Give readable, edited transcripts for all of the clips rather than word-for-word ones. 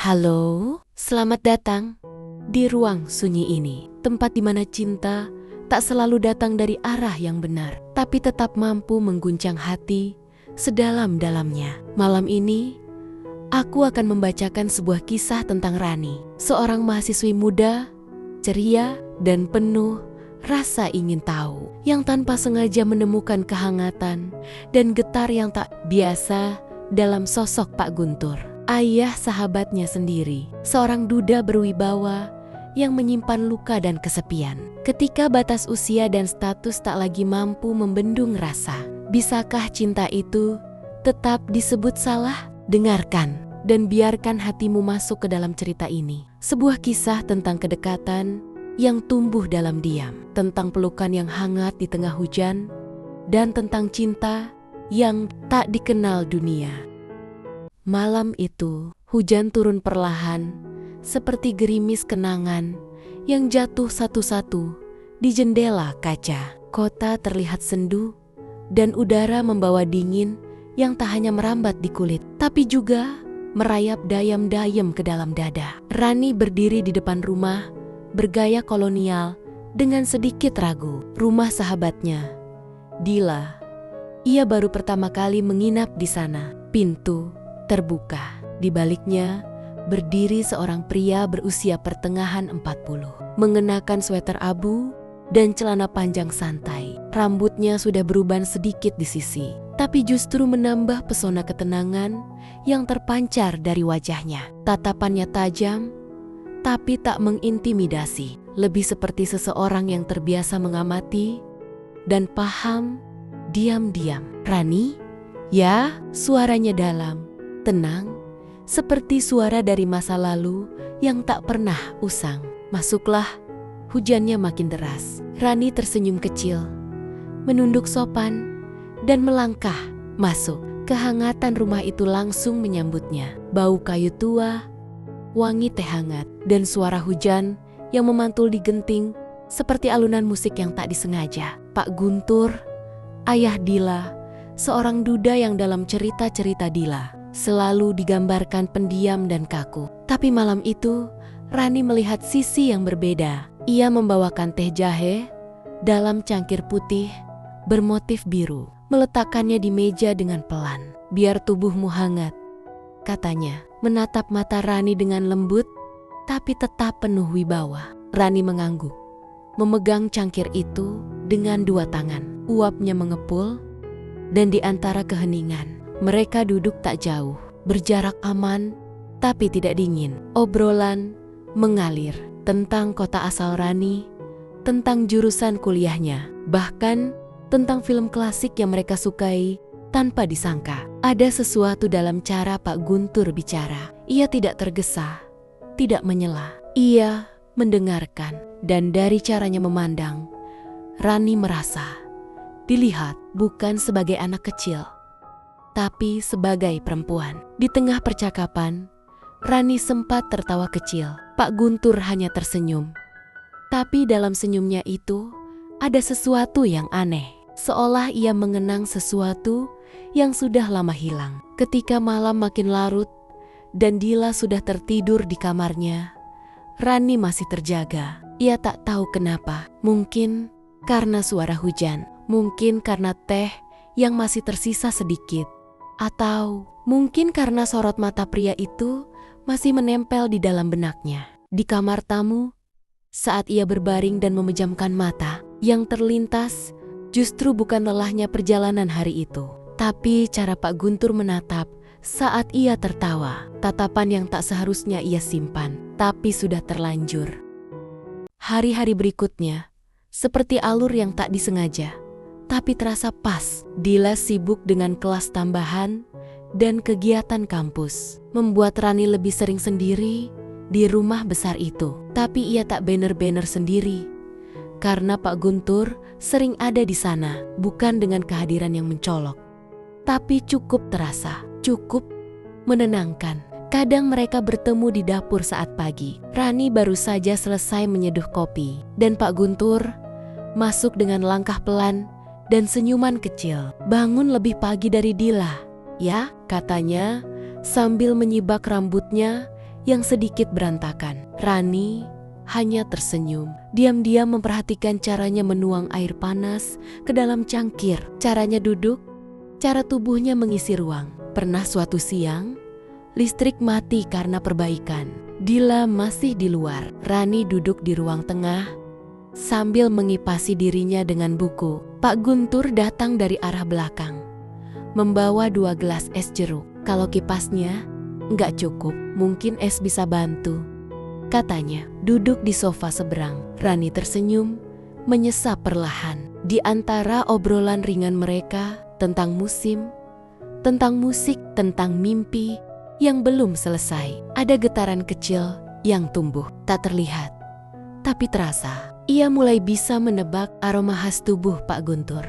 Halo, selamat datang di ruang sunyi ini, tempat di mana cinta tak selalu datang dari arah yang benar, tapi tetap mampu mengguncang hati sedalam-dalamnya. Malam ini, aku akan membacakan sebuah kisah tentang Rani, seorang mahasiswi muda, ceria, dan penuh rasa ingin tahu, yang tanpa sengaja menemukan kehangatan dan getar yang tak biasa dalam sosok Pak Guntur. Ayah sahabatnya sendiri, seorang duda berwibawa yang menyimpan luka dan kesepian. Ketika batas usia dan status tak lagi mampu membendung rasa, bisakah cinta itu tetap disebut salah? Dengarkan dan biarkan hatimu masuk ke dalam cerita ini. Sebuah kisah tentang kedekatan yang tumbuh dalam diam, tentang pelukan yang hangat di tengah hujan, dan tentang cinta yang tak dikenal dunia. Malam itu, hujan turun perlahan, seperti gerimis kenangan yang jatuh satu-satu di jendela kaca. Kota terlihat sendu, dan udara membawa dingin yang tak hanya merambat di kulit, tapi juga merayap dayam-dayam ke dalam dada. Rani berdiri di depan rumah, bergaya kolonial dengan sedikit ragu. Rumah sahabatnya, Dila. Ia baru pertama kali menginap di sana. Pintu terbuka. Di baliknya berdiri seorang pria berusia pertengahan 40, mengenakan sweter abu dan celana panjang santai. Rambutnya sudah beruban sedikit di sisi, tapi justru menambah pesona ketenangan yang terpancar dari wajahnya. Tatapannya tajam, tapi tak mengintimidasi. Lebih seperti seseorang yang terbiasa mengamati dan paham diam-diam. "Rani?" "Ya," suaranya dalam, tenang, seperti suara dari masa lalu yang tak pernah usang. "Masuklah." Hujannya makin deras. Rani tersenyum kecil, menunduk sopan, dan melangkah masuk. Kehangatan rumah itu langsung menyambutnya. Bau kayu tua, wangi teh hangat, dan suara hujan yang memantul di genting seperti alunan musik yang tak disengaja. Pak Guntur, ayah Dila, seorang duda yang dalam cerita-cerita Dila selalu digambarkan pendiam dan kaku. Tapi malam itu, Rani melihat sisi yang berbeda. Ia membawakan teh jahe dalam cangkir putih bermotif biru, meletakkannya di meja dengan pelan. "Biar tubuhmu hangat," katanya, menatap mata Rani dengan lembut, tapi tetap penuh wibawa. Rani mengangguk, memegang cangkir itu dengan dua tangan. Uapnya mengepul, dan di antara keheningan, mereka duduk tak jauh, berjarak aman, tapi tidak dingin. Obrolan mengalir tentang kota asal Rani, tentang jurusan kuliahnya, bahkan tentang film klasik yang mereka sukai tanpa disangka. Ada sesuatu dalam cara Pak Guntur bicara. Ia tidak tergesa, tidak menyela. Ia mendengarkan, dan dari caranya memandang, Rani merasa dilihat bukan sebagai anak kecil, tapi sebagai perempuan. Di tengah percakapan, Rani sempat tertawa kecil. Pak Guntur hanya tersenyum. Tapi dalam senyumnya itu, ada sesuatu yang aneh. Seolah ia mengenang sesuatu yang sudah lama hilang. Ketika malam makin larut, dan Dila sudah tertidur di kamarnya, Rani masih terjaga. Ia tak tahu kenapa. Mungkin karena suara hujan. Mungkin karena teh yang masih tersisa sedikit. Atau mungkin karena sorot mata pria itu masih menempel di dalam benaknya. Di kamar tamu, saat ia berbaring dan memejamkan mata, yang terlintas justru bukan lelahnya perjalanan hari itu, tapi cara Pak Guntur menatap saat ia tertawa. Tatapan yang tak seharusnya ia simpan, tapi sudah terlanjur. Hari-hari berikutnya, seperti alur yang tak disengaja, tapi terasa pas. Dila sibuk dengan kelas tambahan dan kegiatan kampus, membuat Rani lebih sering sendiri di rumah besar itu. Tapi ia tak bener-bener sendiri, karena Pak Guntur sering ada di sana, bukan dengan kehadiran yang mencolok, tapi cukup terasa, cukup menenangkan. Kadang mereka bertemu di dapur saat pagi. Rani baru saja selesai menyeduh kopi, dan Pak Guntur masuk dengan langkah pelan dan senyuman kecil. "Bangun lebih pagi dari Dila, ya?" katanya sambil menyibak rambutnya yang sedikit berantakan. Rani hanya tersenyum, diam-diam memperhatikan caranya menuang air panas ke dalam cangkir, caranya duduk, cara tubuhnya mengisi ruang. Pernah suatu siang, listrik mati karena perbaikan. Dila masih di luar. Rani duduk di ruang tengah sambil mengipasi dirinya dengan buku. Pak Guntur datang dari arah belakang, membawa 2 gelas es jeruk. Kalau kipasnya nggak cukup, mungkin es bisa bantu, katanya. Duduk di sofa seberang, Rani tersenyum, menyesap perlahan. Di antara obrolan ringan mereka tentang musim, tentang musik, tentang mimpi yang belum selesai, ada getaran kecil yang tumbuh, tak terlihat, tapi terasa. Ia mulai bisa menebak aroma khas tubuh Pak Guntur.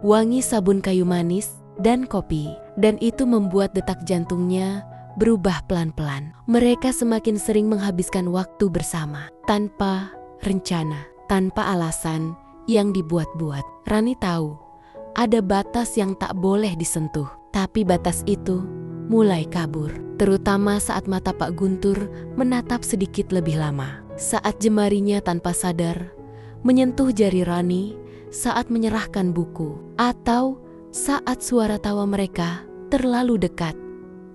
Wangi sabun kayu manis dan kopi, dan itu membuat detak jantungnya berubah pelan-pelan. Mereka semakin sering menghabiskan waktu bersama, tanpa rencana, tanpa alasan yang dibuat-buat. Rani tahu ada batas yang tak boleh disentuh, tapi batas itu mulai kabur, terutama saat mata Pak Guntur menatap sedikit lebih lama. Saat jemarinya tanpa sadar menyentuh jari Rani saat menyerahkan buku, atau saat suara tawa mereka terlalu dekat,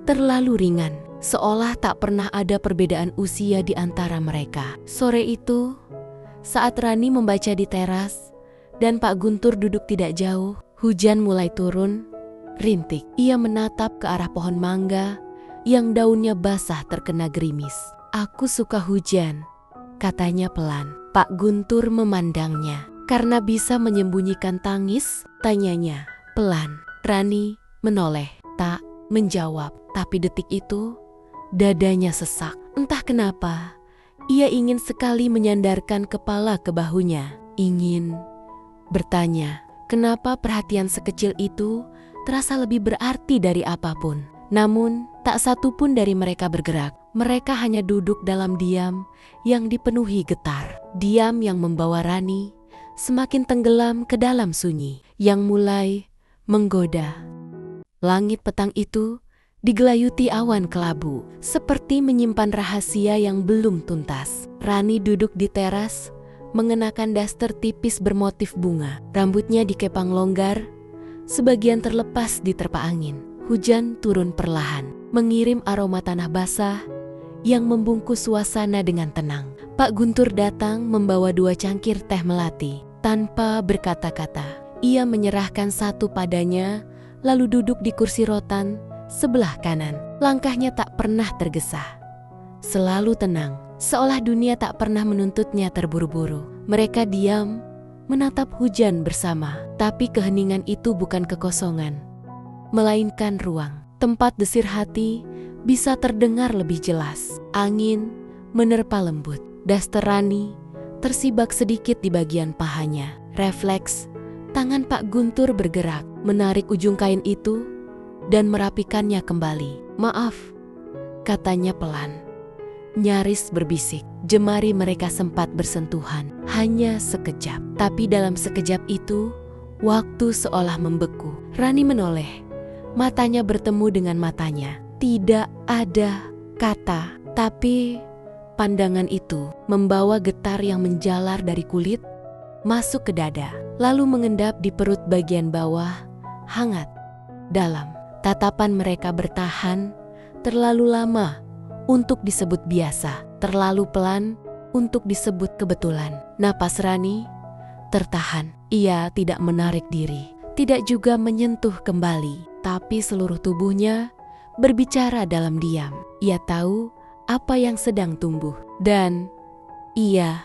terlalu ringan, seolah tak pernah ada perbedaan usia di antara mereka. Sore itu, saat Rani membaca di teras dan Pak Guntur duduk tidak jauh, hujan mulai turun. Rintik, ia menatap ke arah pohon mangga yang daunnya basah terkena gerimis. "Aku suka hujan," katanya pelan. Pak Guntur memandangnya. "Karena bisa menyembunyikan tangis?" tanyanya pelan. Rani menoleh, tak menjawab. Tapi detik itu, dadanya sesak. Entah kenapa, ia ingin sekali menyandarkan kepala ke bahunya. Ingin bertanya, kenapa perhatian sekecil itu terasa lebih berarti dari apapun. Namun, tak satu pun dari mereka bergerak. Mereka hanya duduk dalam diam yang dipenuhi getar. Diam yang membawa Rani semakin tenggelam ke dalam sunyi yang mulai menggoda. Langit petang itu digelayuti awan kelabu, seperti menyimpan rahasia yang belum tuntas. Rani duduk di teras, mengenakan daster tipis bermotif bunga. Rambutnya dikepang longgar, sebagian terlepas diterpa angin. Hujan turun perlahan, mengirim aroma tanah basah yang membungkus suasana dengan tenang. Pak Guntur datang membawa 2 cangkir teh melati. Tanpa berkata-kata, ia menyerahkan satu padanya, lalu duduk di kursi rotan sebelah kanan. Langkahnya tak pernah tergesa, selalu tenang, seolah dunia tak pernah menuntutnya terburu-buru. Mereka diam, menatap hujan bersama, tapi keheningan itu bukan kekosongan, melainkan ruang. Tempat desir hati bisa terdengar lebih jelas. Angin menerpa lembut. Daster Rani tersibak sedikit di bagian pahanya. Refleks, tangan Pak Guntur bergerak, menarik ujung kain itu dan merapikannya kembali. "Maaf," katanya pelan, nyaris berbisik. Jemari mereka sempat bersentuhan, hanya sekejap. Tapi dalam sekejap itu, waktu seolah membeku. Rani menoleh, matanya bertemu dengan matanya. Tidak ada kata, tapi pandangan itu membawa getar yang menjalar dari kulit, masuk ke dada, lalu mengendap di perut bagian bawah, hangat, dalam. Tatapan mereka bertahan terlalu lama untuk disebut biasa, terlalu pelan untuk disebut kebetulan. Napas Rani tertahan. Ia tidak menarik diri, tidak juga menyentuh kembali, tapi seluruh tubuhnya berbicara dalam diam. Ia tahu apa yang sedang tumbuh, dan ia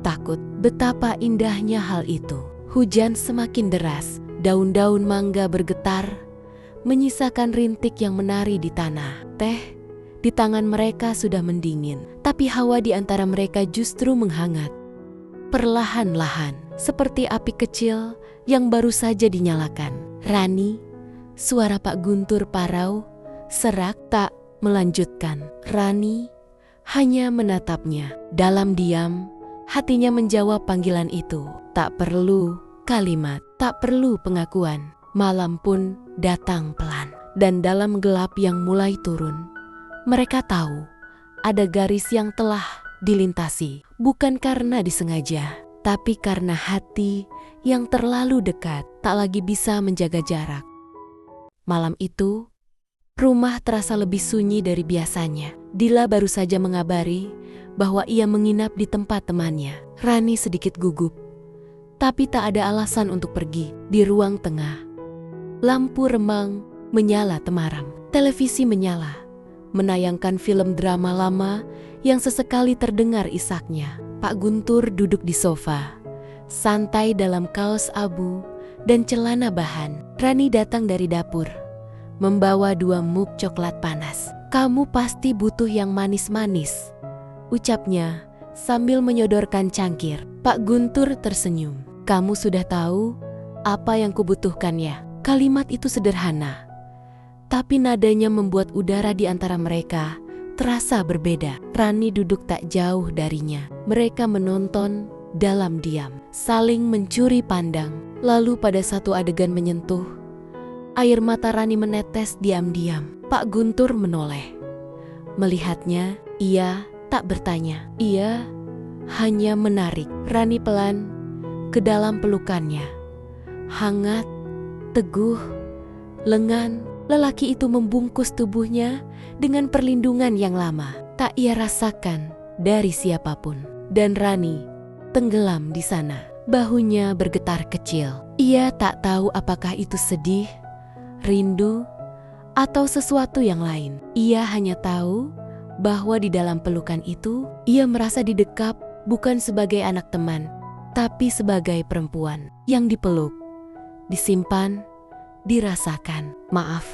takut. Betapa indahnya hal itu. Hujan semakin deras, daun-daun mangga bergetar, menyisakan rintik yang menari di tanah. Teh di tangan mereka sudah mendingin, tapi hawa di antara mereka justru menghangat. Perlahan-lahan, seperti api kecil yang baru saja dinyalakan. "Rani," suara Pak Guntur parau, serak, tak melanjutkan. Rani hanya menatapnya. Dalam diam, hatinya menjawab panggilan itu. Tak perlu kalimat, tak perlu pengakuan. Malam pun datang pelan, dan dalam gelap yang mulai turun, mereka tahu ada garis yang telah dilintasi. Bukan karena disengaja, tapi karena hati yang terlalu dekat tak lagi bisa menjaga jarak. Malam itu, rumah terasa lebih sunyi dari biasanya. Dila baru saja mengabari bahwa ia menginap di tempat temannya. Rani sedikit gugup, tapi tak ada alasan untuk pergi. Di ruang tengah, lampu remang menyala temaram. Televisi menyala, menayangkan film drama lama yang sesekali terdengar isaknya. Pak Guntur duduk di sofa, santai dalam kaos abu dan celana bahan. Rani datang dari dapur, membawa 2 mug coklat panas. "Kamu pasti butuh yang manis-manis," ucapnya sambil menyodorkan cangkir. Pak Guntur tersenyum. "Kamu sudah tahu apa yang kubutuhkan ya?" Kalimat itu sederhana, tapi nadanya membuat udara di antara mereka terasa berbeda. Rani duduk tak jauh darinya. Mereka menonton dalam diam, saling mencuri pandang. Lalu pada satu adegan menyentuh, air mata Rani menetes diam-diam. Pak Guntur menoleh. Melihatnya, ia tak bertanya. Ia hanya menarik Rani pelan ke dalam pelukannya. Hangat, teguh, lengan. Lelaki itu membungkus tubuhnya dengan perlindungan yang lama. Tak ia rasakan dari siapapun. Dan Rani tenggelam di sana. Bahunya bergetar kecil. Ia tak tahu apakah itu sedih, rindu, atau sesuatu yang lain. Ia hanya tahu bahwa di dalam pelukan itu, ia merasa didekap bukan sebagai anak teman, tapi sebagai perempuan yang dipeluk, disimpan, dirasakan. "Maaf,"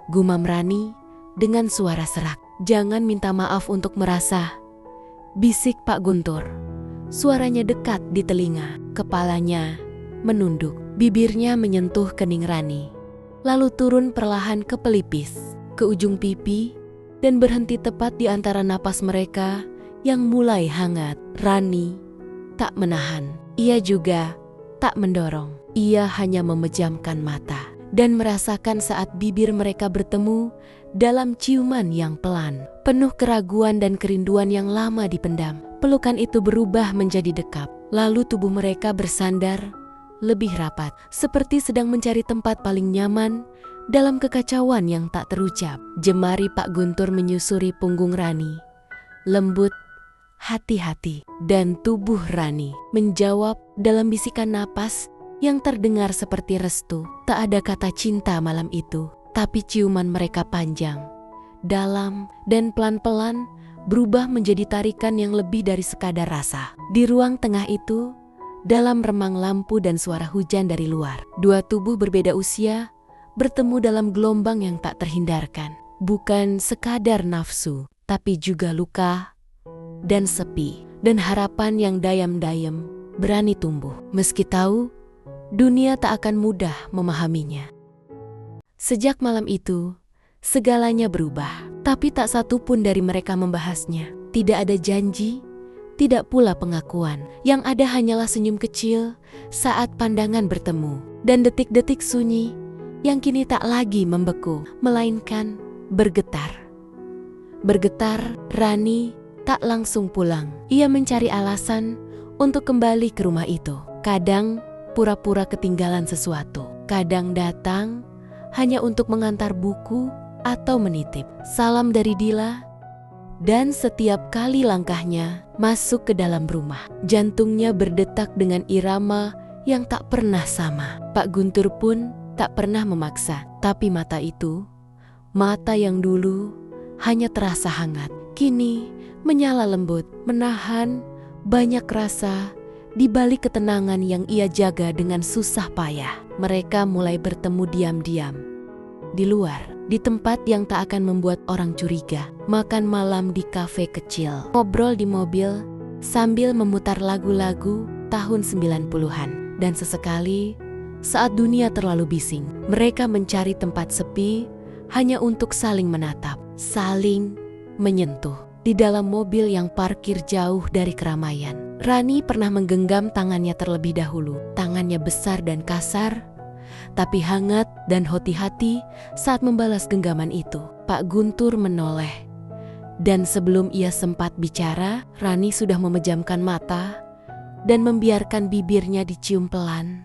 gumam Rani dengan suara serak. "Jangan minta maaf untuk merasa," bisik Pak Guntur. Suaranya dekat di telinga. Kepalanya menunduk. Bibirnya menyentuh kening Rani, lalu turun perlahan ke pelipis, ke ujung pipi, dan berhenti tepat di antara napas mereka yang mulai hangat. Rani tak menahan. Ia juga tak mendorong. Ia hanya memejamkan mata dan merasakan saat bibir mereka bertemu dalam ciuman yang pelan, penuh keraguan dan kerinduan yang lama dipendam. Pelukan itu berubah menjadi dekap, lalu tubuh mereka bersandar lebih rapat, seperti sedang mencari tempat paling nyaman dalam kekacauan yang tak terucap. Jemari Pak Guntur menyusuri punggung Rani, lembut, hati-hati, dan tubuh Rani menjawab dalam bisikan napas yang terdengar seperti restu. Tak ada kata cinta malam itu, tapi ciuman mereka panjang, dalam, dan pelan-pelan berubah menjadi tarikan yang lebih dari sekadar rasa. Di ruang tengah itu, dalam remang lampu dan suara hujan dari luar, 2 tubuh berbeda usia bertemu dalam gelombang yang tak terhindarkan. Bukan sekadar nafsu, tapi juga luka dan sepi, dan harapan yang dayam-dayam berani tumbuh, meski tahu dunia tak akan mudah memahaminya. Sejak malam itu, segalanya berubah, tapi tak satu pun dari mereka membahasnya. Tidak ada janji, tidak pula pengakuan. Yang ada hanyalah senyum kecil saat pandangan bertemu, dan detik-detik sunyi yang kini tak lagi membeku, melainkan bergetar. Bergetar, Rani tak langsung pulang. Ia mencari alasan untuk kembali ke rumah itu. Kadang pura-pura ketinggalan sesuatu, kadang datang hanya untuk mengantar buku atau menitip salam dari Dila. Dan setiap kali langkahnya masuk ke dalam rumah, jantungnya berdetak dengan irama yang tak pernah sama. Pak Guntur pun tak pernah memaksa, tapi mata itu, mata yang dulu hanya terasa hangat, kini menyala lembut, menahan banyak rasa di balik ketenangan yang ia jaga dengan susah payah. Mereka mulai bertemu diam-diam di luar, di tempat yang tak akan membuat orang curiga. Makan malam di kafe kecil, ngobrol di mobil sambil memutar lagu-lagu tahun 90-an. Dan sesekali, saat dunia terlalu bising, mereka mencari tempat sepi hanya untuk saling menatap, saling menyentuh. Di dalam mobil yang parkir jauh dari keramaian, Rani pernah menggenggam tangannya terlebih dahulu. Tangannya besar dan kasar, tapi hangat dan hati-hati saat membalas genggaman itu. Pak Guntur menoleh Dan sebelum ia sempat bicara, Rani sudah memejamkan mata dan membiarkan bibirnya dicium pelan,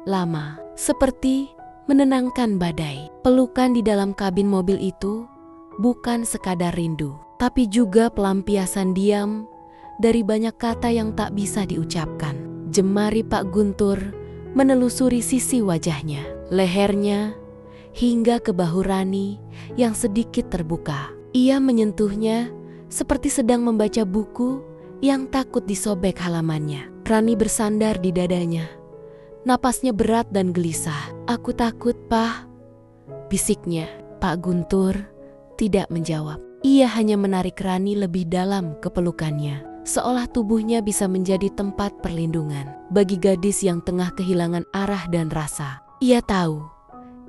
lama, seperti menenangkan badai. Pelukan di dalam kabin mobil itu bukan sekadar rindu, tapi juga pelampiasan diam dari banyak kata yang tak bisa diucapkan. Jemari Pak Guntur menelusuri sisi wajahnya, lehernya, hingga ke bahu Rani yang sedikit terbuka. Ia menyentuhnya seperti sedang membaca buku yang takut disobek halamannya. Rani bersandar di dadanya. Napasnya berat dan gelisah. "Aku takut, Pak," bisiknya. Pak Guntur tidak menjawab. Ia hanya menarik Rani lebih dalam ke pelukannya, seolah tubuhnya bisa menjadi tempat perlindungan bagi gadis yang tengah kehilangan arah dan rasa. Ia tahu,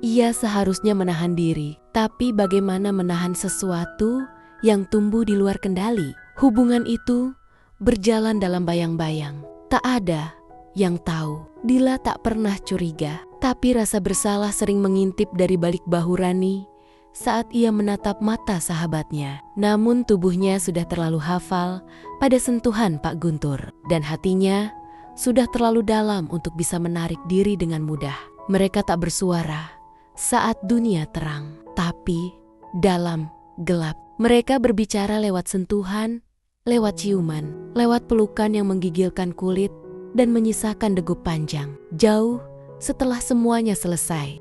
ia seharusnya menahan diri, tapi bagaimana menahan sesuatu yang tumbuh di luar kendali? Hubungan itu berjalan dalam bayang-bayang. Tak ada yang tahu. Dila tak pernah curiga, tapi rasa bersalah sering mengintip dari balik bahu Rani saat ia menatap mata sahabatnya. Namun tubuhnya sudah terlalu hafal pada sentuhan Pak Guntur, dan hatinya sudah terlalu dalam untuk bisa menarik diri dengan mudah. Mereka tak bersuara saat dunia terang, tapi dalam gelap. Mereka berbicara lewat sentuhan, lewat ciuman, lewat pelukan yang menggigilkan kulit dan menyisakan degup panjang. Jauh setelah semuanya selesai,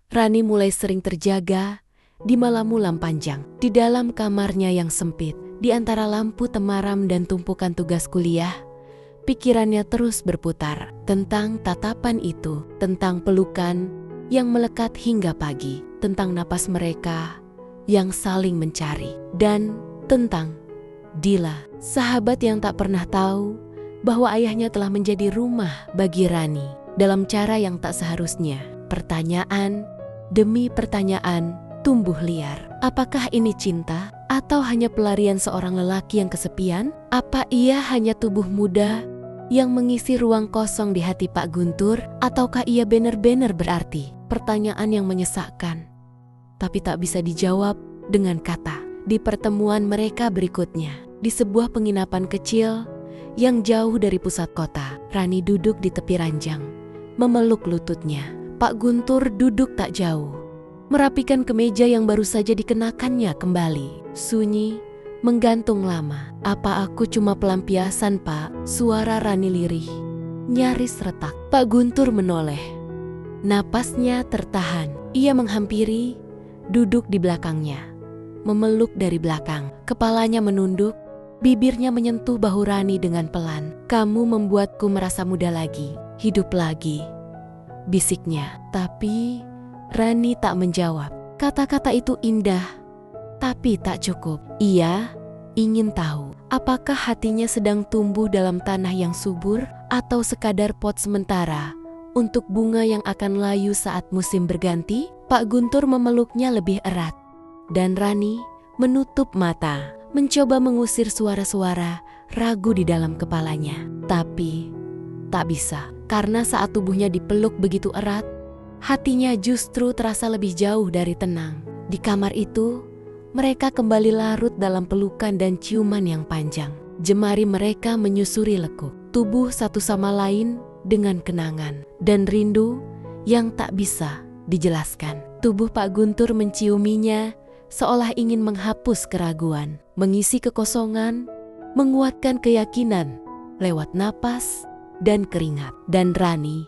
Rani mulai sering terjaga di malam panjang, di dalam kamarnya yang sempit, di antara lampu temaram dan tumpukan tugas kuliah. Pikirannya terus berputar tentang tatapan itu, tentang pelukan yang melekat hingga pagi, tentang napas mereka yang saling mencari, dan tentang Dila, sahabat yang tak pernah tahu bahwa ayahnya telah menjadi rumah bagi Rani dalam cara yang tak seharusnya. Pertanyaan demi pertanyaan tumbuh liar. Apakah ini cinta atau hanya pelarian seorang lelaki yang kesepian? Apa ia hanya tubuh muda yang mengisi ruang kosong di hati Pak Guntur, ataukah ia benar-benar berarti? Pertanyaan yang menyesakkan, tapi tak bisa dijawab dengan kata. Di pertemuan mereka berikutnya, di sebuah penginapan kecil yang jauh dari pusat kota, Rani duduk di tepi ranjang, memeluk lututnya. Pak Guntur duduk tak jauh, merapikan kemeja yang baru saja dikenakannya kembali. Sunyi, menggantung lama. "Apa aku cuma pelampiasan, Pak?" Suara Rani lirih, nyaris retak. Pak Guntur menoleh. Napasnya tertahan. Ia menghampiri, duduk di belakangnya, memeluk dari belakang. Kepalanya menunduk, bibirnya menyentuh bahu Rani dengan pelan. "Kamu membuatku merasa muda lagi, hidup lagi," bisiknya. Tapi Rani tak menjawab. Kata-kata itu indah, tapi tak cukup. Ia ingin tahu, apakah hatinya sedang tumbuh dalam tanah yang subur, atau sekadar pot sementara untuk bunga yang akan layu saat musim berganti. Pak Guntur memeluknya lebih erat, dan Rani menutup mata, mencoba mengusir suara-suara ragu di dalam kepalanya. Tapi tak bisa, karena saat tubuhnya dipeluk begitu erat, hatinya justru terasa lebih jauh dari tenang. Di kamar itu, mereka kembali larut dalam pelukan dan ciuman yang panjang. Jemari mereka menyusuri lekuk tubuh satu sama lain dengan kenangan dan rindu yang tak bisa dijelaskan. Tubuh Pak Guntur menciuminya seolah ingin menghapus keraguan, mengisi kekosongan, menguatkan keyakinan lewat napas dan keringat. Dan Rani,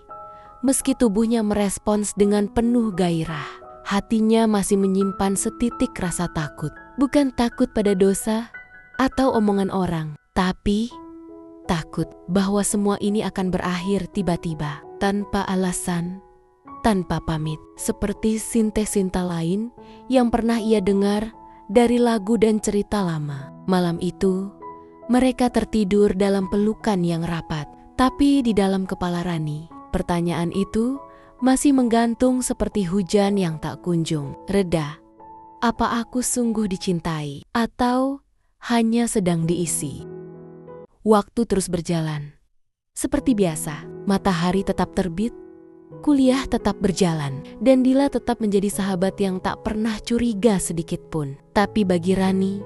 meski tubuhnya merespons dengan penuh gairah, hatinya masih menyimpan setitik rasa takut. Bukan takut pada dosa atau omongan orang, tapi takut bahwa semua ini akan berakhir tiba-tiba, tanpa alasan, tanpa pamit. Seperti sinta lain yang pernah ia dengar dari lagu dan cerita lama. Malam itu, mereka tertidur dalam pelukan yang rapat. Tapi di dalam kepala Rani, pertanyaan itu masih menggantung seperti hujan yang tak kunjung reda. Apa aku sungguh dicintai, atau hanya sedang diisi? Waktu terus berjalan. Seperti biasa, matahari tetap terbit, kuliah tetap berjalan, dan Dila tetap menjadi sahabat yang tak pernah curiga sedikit pun. Tapi bagi Rani,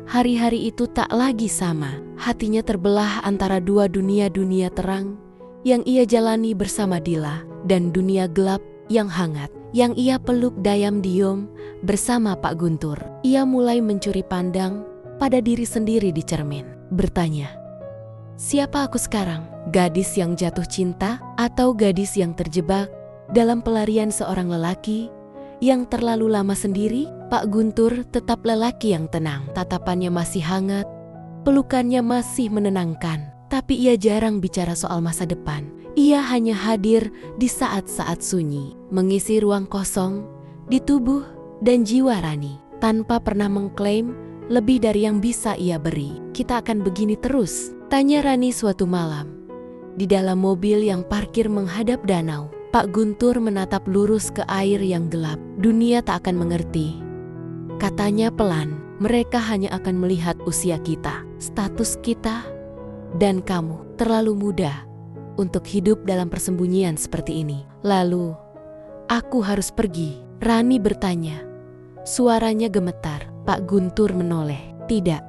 Hari-hari itu tak lagi sama. Hatinya terbelah antara dua dunia terang yang ia jalani bersama Dila dan dunia gelap yang hangat yang ia peluk diam-diam bersama Pak Guntur. Ia mulai mencuri pandang pada diri sendiri di cermin, bertanya, siapa aku sekarang? Gadis yang jatuh cinta atau gadis yang terjebak dalam pelarian seorang lelaki yang terlalu lama sendiri? Pak Guntur tetap lelaki yang tenang. Tatapannya masih hangat, pelukannya masih menenangkan. Tapi ia jarang bicara soal masa depan. Ia hanya hadir di saat-saat sunyi, mengisi ruang kosong di tubuh dan jiwa Rani, tanpa pernah mengklaim lebih dari yang bisa ia beri. Kita akan begini terus? Tanya Rani suatu malam. Di dalam mobil yang parkir menghadap danau, Pak Guntur menatap lurus ke air yang gelap. Dunia tak akan mengerti, katanya pelan. Mereka hanya akan melihat usia kita, status kita, dan kamu terlalu muda untuk hidup dalam persembunyian seperti ini. Lalu, aku harus pergi? Rani bertanya. Suaranya gemetar. Pak Guntur menoleh. Tidak,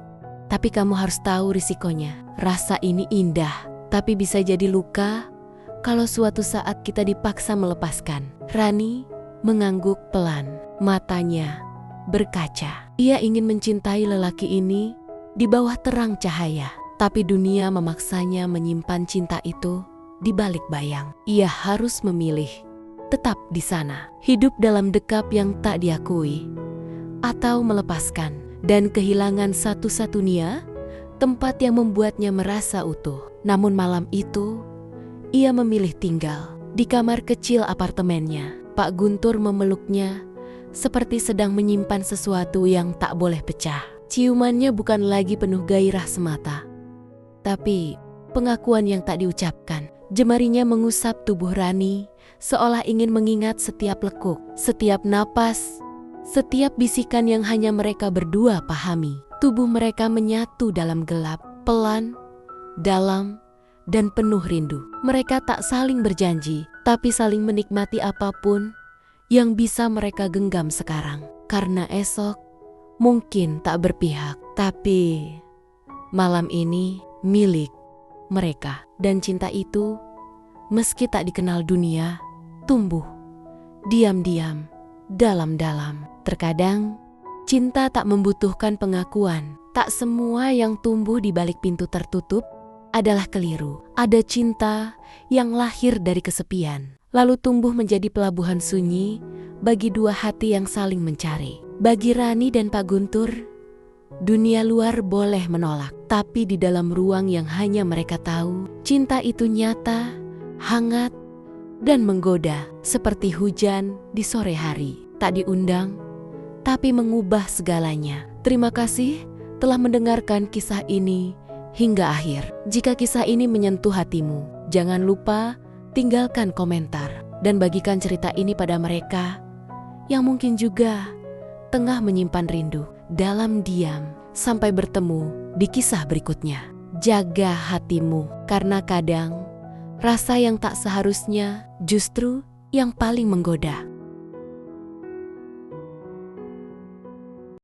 tapi kamu harus tahu risikonya. Rasa ini indah, tapi bisa jadi luka kalau suatu saat kita dipaksa melepaskan. Rani mengangguk pelan, matanya berkaca. Ia ingin mencintai lelaki ini di bawah terang cahaya, tapi dunia memaksanya menyimpan cinta itu di balik bayang. Ia harus memilih tetap di sana, hidup dalam dekap yang tak diakui, atau melepaskan dan kehilangan satu-satunya tempat yang membuatnya merasa utuh. Namun malam itu, ia memilih tinggal di kamar kecil apartemennya. Pak Guntur memeluknya seperti sedang menyimpan sesuatu yang tak boleh pecah. Ciumannya bukan lagi penuh gairah semata, tapi pengakuan yang tak diucapkan. Jemarinya mengusap tubuh Rani seolah ingin mengingat setiap lekuk, setiap napas, setiap bisikan yang hanya mereka berdua pahami. Tubuh mereka menyatu dalam gelap, pelan, dalam, dan penuh rindu. Mereka tak saling berjanji, tapi saling menikmati apapun yang bisa mereka genggam sekarang. Karena esok mungkin tak berpihak, tapi malam ini milik mereka. Dan cinta itu, meski tak dikenal dunia, tumbuh diam-diam, dalam-dalam. Terkadang, cinta tak membutuhkan pengakuan. Tak semua yang tumbuh di balik pintu tertutup adalah keliru. Ada cinta yang lahir dari kesepian, lalu tumbuh menjadi pelabuhan sunyi bagi dua hati yang saling mencari. Bagi Rani dan Pak Guntur, dunia luar boleh menolak, tapi di dalam ruang yang hanya mereka tahu, cinta itu nyata, hangat, dan menggoda seperti hujan di sore hari. Tak diundang, tapi mengubah segalanya. Terima kasih telah mendengarkan kisah ini hingga akhir. Jika kisah ini menyentuh hatimu, jangan lupa tinggalkan komentar dan bagikan cerita ini pada mereka yang mungkin juga tengah menyimpan rindu dalam diam. Sampai bertemu di kisah berikutnya. Jaga hatimu, karena kadang rasa yang tak seharusnya justru yang paling menggoda.